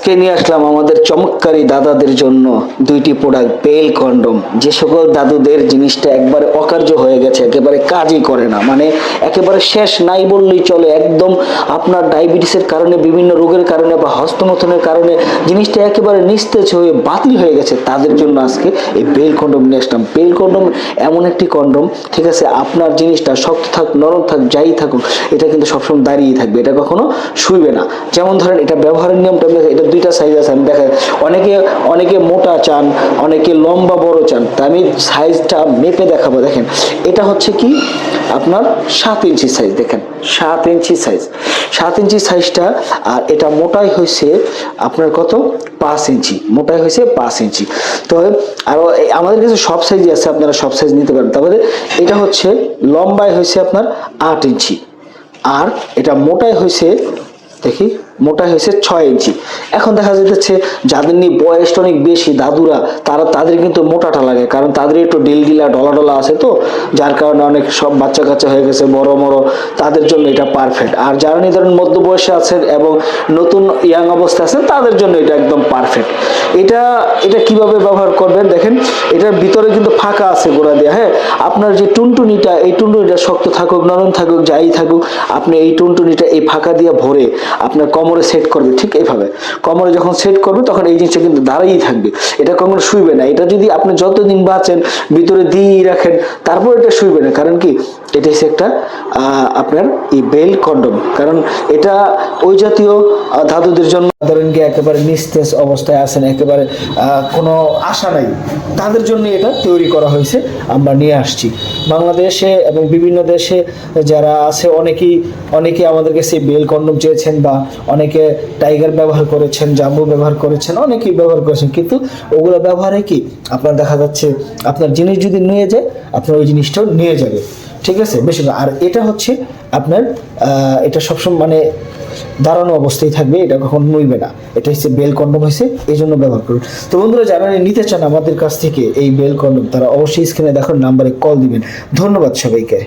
আজকে নিয়ে আসলাম আমাদের চমৎকারী দাদাদের জন্য দুইটি প্রোডাক্ট, বেল কন্ডম। যে সকল দাদুদের জিনিসটা একবারে অকার্য হয়ে গেছে, একেবারে কাজই করে না, মানে একেবারে শেষ নাই বললেই চলে, একদম আপনার ডায়াবেটিসের কারণে, বিভিন্ন রোগের কারণে বা হস্তমৈথুনের কারণে জিনিসটা একেবারে নিস্তেজ হয়ে বাতিল হয়ে গেছে, তাদের জন্য আজকে এই বেল কন্ডম নিয়ে আসলাম। বেল কন্ডম এমন একটি কন্ডম, ঠিক আছে, আপনার জিনিসটা শক্ত থাক, নরম থাক, যাই থাকুক, এটা কিন্তু সবসময় দাঁড়িয়ে থাকবে, এটা কখনো শুইবে না। যেমন ধরেন, এটা ব্যবহারের নিয়মটা, এটা দুইটা সাইজ আছে, আমি দেখাই। অনেকে অনেকে মোটা চান, অনেকে লম্বা বড় চান, তা আমি সাইজটা মেপে দেখাবো। দেখেন, এটা হচ্ছে কি আপনার 7 ইঞ্চি সাইজ, দেখেন 7 ইঞ্চি সাইজ, 7 ইঞ্চি সাইজটা। আর এটা মোটাই হয়েছে আপনার কত, 5 ইঞ্চি, মোটাই হয়েছে 5 ইঞ্চি। তো আরো আমাদের কাছে সব সাইজই আছে, আপনারা সব সাইজ নিতে পারেন। তারপরে এটা হচ্ছে লম্বায় হয়েছে আপনার 8 ইঞ্চি, আর এটা মোটাই হয়েছে, দেখি, মোটা হয়েছে 6 ইঞ্চি। এখন দেখা যাচ্ছে যাদের নিয়ে বয়সটা অনেক বেশি, দাদুরা, তাদের কিন্তু মোটাটা লাগে, কারণ তাদের একটু ডিলডিলা ডলা ডলা আছে, তো যার কারণে অনেক সব বাচ্চা কাচ্চা হয়ে গেছে, বড় বড়, তাদের জন্য এটা পারফেক্ট। আর যারা নিয়ে ধরেন মধ্য বয়সে আছেন এবং নতুন ইয়াং অবস্থায় আছেন, তাদের জন্য এটা একদম পারফেক্ট। এটা এটা কিভাবে ব্যবহার করবেন দেখেন, এটার ভিতরে কিন্তু ফাঁকা আছে গোড়া দিয়ে। হ্যাঁ, আপনার যে টুনটুনিটা, এই টুনটুনিটা শক্ত থাকুক, নরম থাকুক, যাই থাকুক, আপনি এই টুনটুনিটা এই ফাঁকা দিয়ে ভরে আপনার কোমরে সেট করবে। ঠিক এইভাবে কোমরে যখন সেট করবে, তখন এই জিনিসটা কিন্তু দাঁড়িয়েই থাকবে, এটা কখনো শুইবে না। এটা যদি আপনি যতদিন বাঁচেন ভিতরে দিয়ে রাখেন, তারপর এটা শুইবে না। কারণ কি, এটা হচ্ছে একটা আপনার এই বেল কন্ডম, কারণ এটা ওই জাতীয় ধাতুদের জন্য, ধরেন কি একেবারে নিস্তেজ অবস্থায় আছেন, একেবারে কোনো আশা নাই, তাদের জন্য এটা তৈরি করা হয়েছে, আমরা নিয়ে আসছি। বাংলাদেশে এবং বিভিন্ন দেশে যারা আছে, অনেকেই আমাদের কাছে বেল কন্ডম চেয়েছেন, বা অনেকে টাইগার ব্যবহার করেছেন, জাম্বু ব্যবহার করেছেন, অনেকেই ব্যবহার করেছেন, কিন্তু ওগুলো ব্যবহারে কি আপনার দেখা যাচ্ছে, আপনার জিনিস যদি নিয়ে যায়, আপনার ওই জিনিসটাও নিয়ে যাবে। ঠিক আছে, বেশি। আর এটা হচ্ছে আপনার এটা সবসময় মানে দাঁড়ানো অবস্থায় থাকবে, এটা কখনো নইবে না। এটা হচ্ছে বেল কন্ডম, হয়েছে এই জন্য ব্যবহার করুন। তো বন্ধুরা, যারা নিতে চান আমাদের কাছ থেকে এই বেল কন্ডম, তারা অবশ্যই স্ক্রিনে দেখুন নাম্বারে কল দিবেন। ধন্যবাদ সবাইকে।